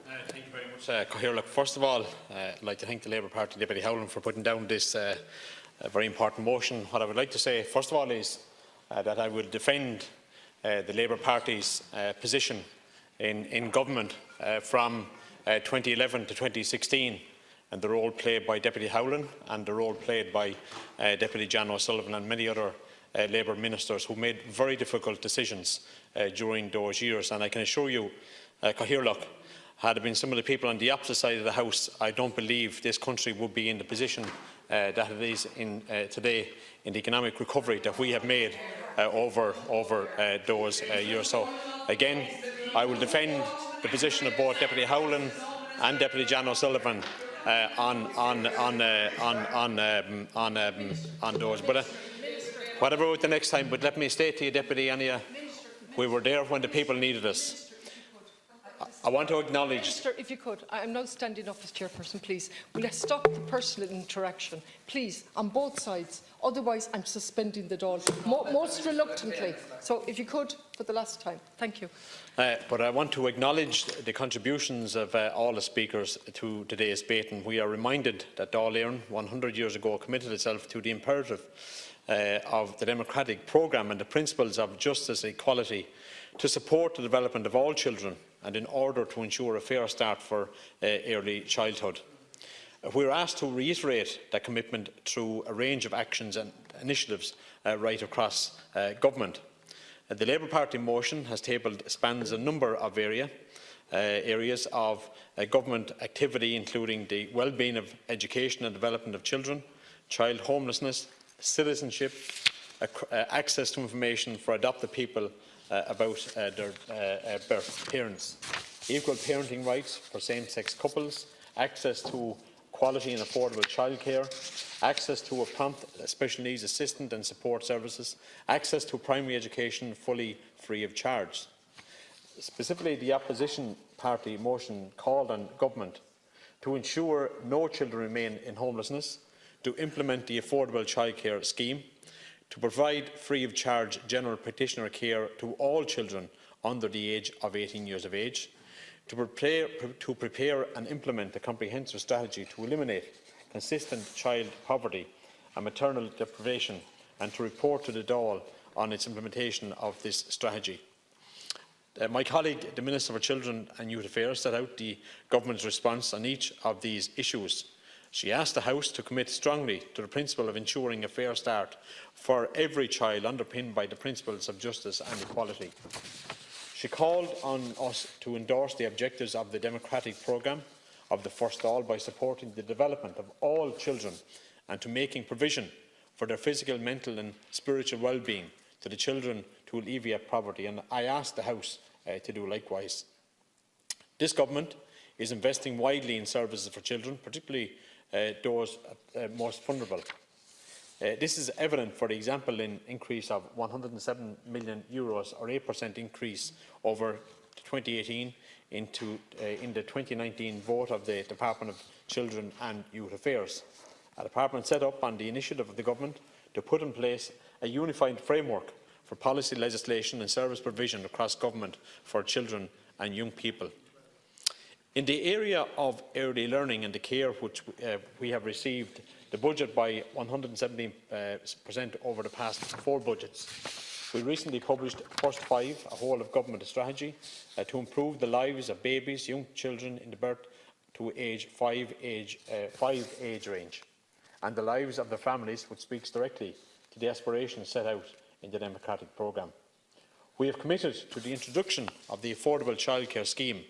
Thank you very much, Kehoe. First of all, I'd like to thank the Labour Party Deputy Howland for putting down this very important motion. What I would like to say, first of all, is that I will defend the Labour Party's position in government from 2011 to 2016, and the role played by Deputy Howland and the role played by Deputy John O'Sullivan and many other Labour ministers who made very difficult decisions during those years. And I can assure you, Kehoe, had it been some of the people on the opposite side of the House, I don't believe this country would be in the position that it is in today in the economic recovery that we have made over those years. So, again, I will defend the position of both Deputy Howland and Deputy John O'Sullivan on those. But whatever about the next time, but let me state to you, Deputy Anya, we were there when the people needed us. I want to acknowledge... Minister, if you could, I am now standing up as chairperson, please. Will you stop the personal interaction, please, on both sides? Otherwise, I'm suspending the Dáil, most reluctantly. So, if you could, for the last time. Thank you. But I want to acknowledge the contributions of all the speakers to today's debate. And we are reminded that Dáil Éireann, 100 years ago, committed itself to the imperative of the democratic programme and the principles of justice and equality to support the development of all children and in order to ensure a fair start for early childhood. We are asked to reiterate that commitment through a range of actions and initiatives right across government. The Labour Party motion has spans a number of areas of government activity, including the well-being of education and development of children, child homelessness, citizenship, access to information for adopted people about their birth parents, equal parenting rights for same-sex couples, access to quality and affordable childcare, access to a prompt special needs assistance and support services, access to primary education fully free of charge. Specifically, the opposition party motion called on government to ensure no children remain in homelessness, to implement the affordable childcare scheme, to provide free of charge general practitioner care to all children under the age of 18 years of age, to prepare and implement a comprehensive strategy to eliminate consistent child poverty and maternal deprivation, and to report to the Dáil on its implementation of this strategy. My colleague, the Minister for Children and Youth Affairs, set out the government's response on each of these issues. She asked the House to commit strongly to the principle of ensuring a fair start for every child, underpinned by the principles of justice and equality. She called on us to endorse the objectives of the democratic programme of the First Dáil by supporting the development of all children and to making provision for their physical, mental and spiritual well-being to the children to alleviate poverty, and I asked the House to do likewise. This government is investing widely in services for children, particularly those most vulnerable. This is evident, for example, in an increase of €107 million, or 8% increase over 2018 in the 2019 vote of the Department of Children and Youth Affairs. A department set up on the initiative of the government to put in place a unified framework for policy legislation and service provision across government for children and young people. In the area of early learning and the care, which we have received the budget by 117% over the past 4 budgets. We recently published First 5, a whole-of-government strategy to improve the lives of babies, young children in the birth to age 5 age range, and the lives of their families, which speaks directly to the aspirations set out in the democratic programme. We have committed to the introduction of the affordable childcare scheme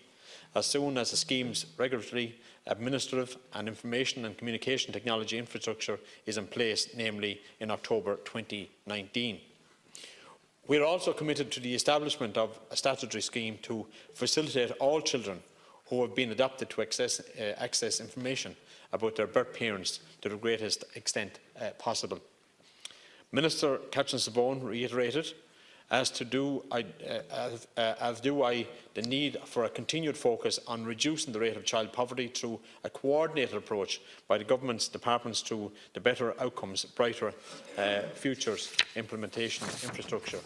as soon as the scheme's regulatory, administrative and information and communication technology infrastructure is in place, namely in October 2019. We are also committed to the establishment of a statutory scheme to facilitate all children who have been adopted to access information about their birth parents to the greatest extent possible. Minister Catherine-Sabone reiterated, as do I, the need for a continued focus on reducing the rate of child poverty through a coordinated approach by the government's departments to the Better Outcomes, Brighter Futures implementation infrastructure.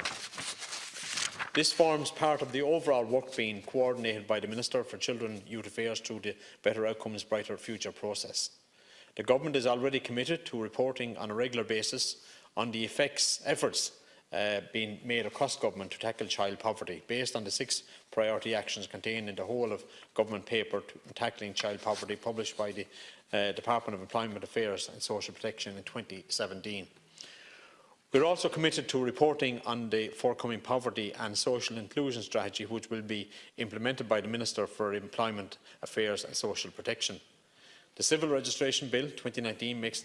This forms part of the overall work being coordinated by the Minister for Children and Youth Affairs through the Better Outcomes, Brighter Future process. The Government is already committed to reporting on a regular basis on the efforts being made across government to tackle child poverty, based on the 6 priority actions contained in the whole of government paper tackling child poverty, published by the Department of Employment Affairs and Social Protection in 2017. We are also committed to reporting on the forthcoming poverty and social inclusion strategy, which will be implemented by the Minister for Employment Affairs and Social Protection. The Civil Registration Bill 2019 makes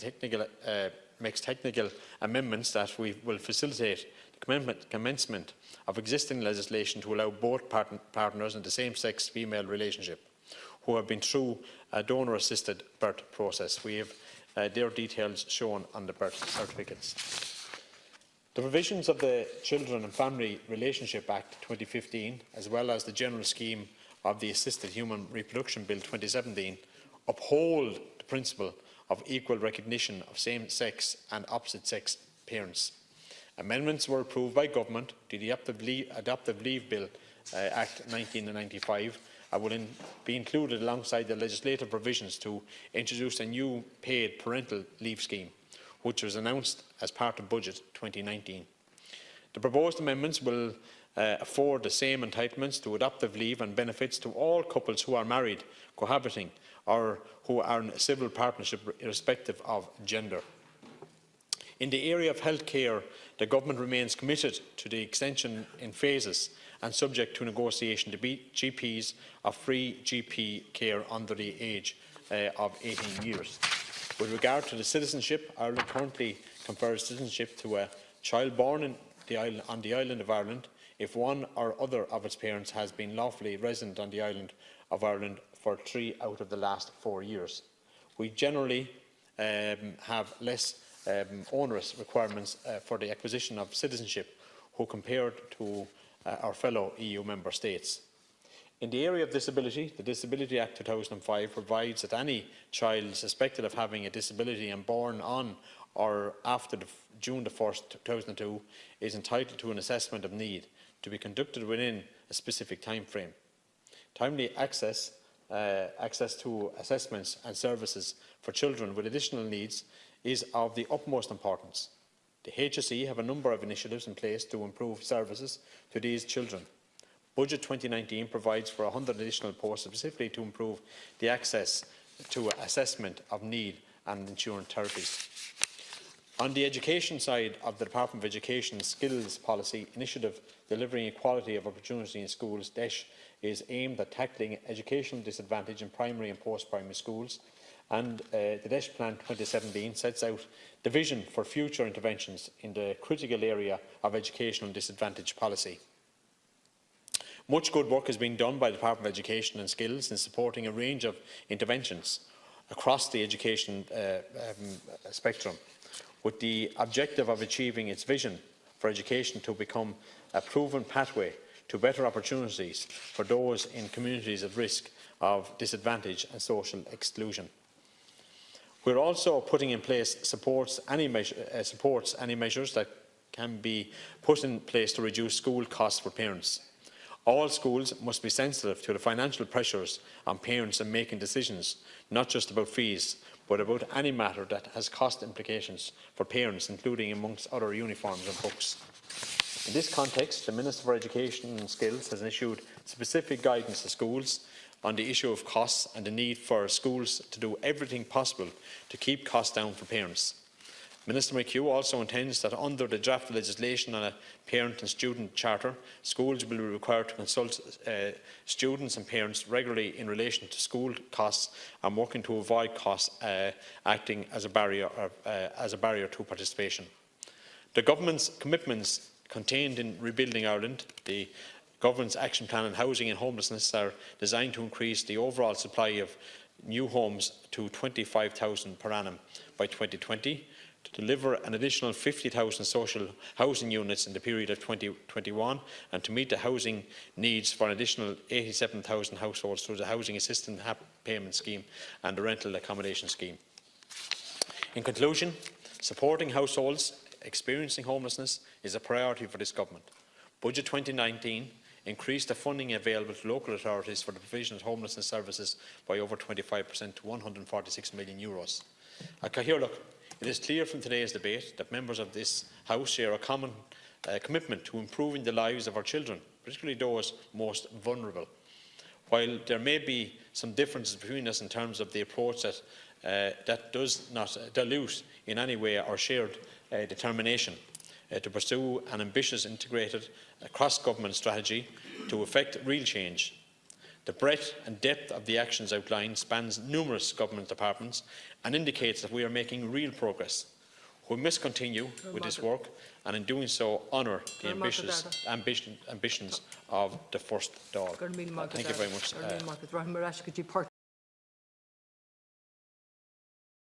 technical amendments that will facilitate the commencement of existing legislation to allow both partners in the same-sex female relationship who have been through a donor-assisted birth process. We have their details shown on the birth certificates. The provisions of the Children and Family Relationship Act 2015, as well as the general scheme of the Assisted Human Reproduction Bill 2017, uphold the principle of equal recognition of same-sex and opposite-sex parents. Amendments were approved by Government to the Adoptive Leave Bill Act 1995 and will be included alongside the legislative provisions to introduce a new paid parental leave scheme, which was announced as part of Budget 2019. The proposed amendments will afford the same entitlements to adoptive leave and benefits to all couples who are married, cohabiting, or who are in a civil partnership irrespective of gender. In the area of health care, the Government remains committed to the extension in phases and subject to negotiation to GPs of free GP care under the age of 18 years. With regard to the citizenship, Ireland currently confers citizenship to a child born on the island of Ireland if one or other of its parents has been lawfully resident on the island of Ireland for 3 out of the last 4 years. We generally have less onerous requirements for the acquisition of citizenship who compared to our fellow EU member states. In the area of disability, the Disability Act 2005 provides that any child suspected of having a disability and born on or after June 1st, 2002 is entitled to an assessment of need to be conducted within a specific time frame. Timely access to assessments and services for children with additional needs is of the utmost importance. The HSE have a number of initiatives in place to improve services to these children. Budget 2019 provides for 100 additional posts specifically to improve the access to assessment of need and insurance therapies. On the education side of the Department of Education Skills Policy Initiative, delivering equality of opportunity in schools, DESH, is aimed at tackling educational disadvantage in primary and post-primary schools, and the DESH Plan 2017 sets out the vision for future interventions in the critical area of educational disadvantage policy. Much good work has been done by the Department of Education and Skills in supporting a range of interventions across the education spectrum, with the objective of achieving its vision for education to become a proven pathway to better opportunities for those in communities at risk of disadvantage and social exclusion. We are also putting in place supports any measures that can be put in place to reduce school costs for parents. All schools must be sensitive to the financial pressures on parents in making decisions, not just about fees, but about any matter that has cost implications for parents, including amongst other uniforms and books. In this context, the Minister for Education and Skills has issued specific guidance to schools on the issue of costs and the need for schools to do everything possible to keep costs down for parents. Minister McHugh also intends that under the draft legislation on a parent and student charter, schools will be required to consult students and parents regularly in relation to school costs and working to avoid costs acting as a barrier to participation. The Government's commitments contained in Rebuilding Ireland, the Government's Action Plan on Housing and Homelessness, are designed to increase the overall supply of new homes to 25,000 per annum by 2020, to deliver an additional 50,000 social housing units in the period of 2021 and to meet the housing needs for an additional 87,000 households through the Housing Assistance Payment Scheme and the Rental Accommodation Scheme. In conclusion, supporting households experiencing homelessness is a priority for this Government. Budget 2019 increased the funding available to local authorities for the provision of homelessness services by over 25% to €146 million. At Kehoe, it is clear from today's debate that members of this House share a common commitment to improving the lives of our children, particularly those most vulnerable. While there may be some differences between us in terms of the approach, that does not dilute in any way our shared determination to pursue an ambitious, integrated, cross-government strategy to effect real change. The breadth and depth of the actions outlined spans numerous government departments and indicates that we are making real progress. We must continue with this work and in doing so honour the ambitions of the first Dáil. Thank you very much.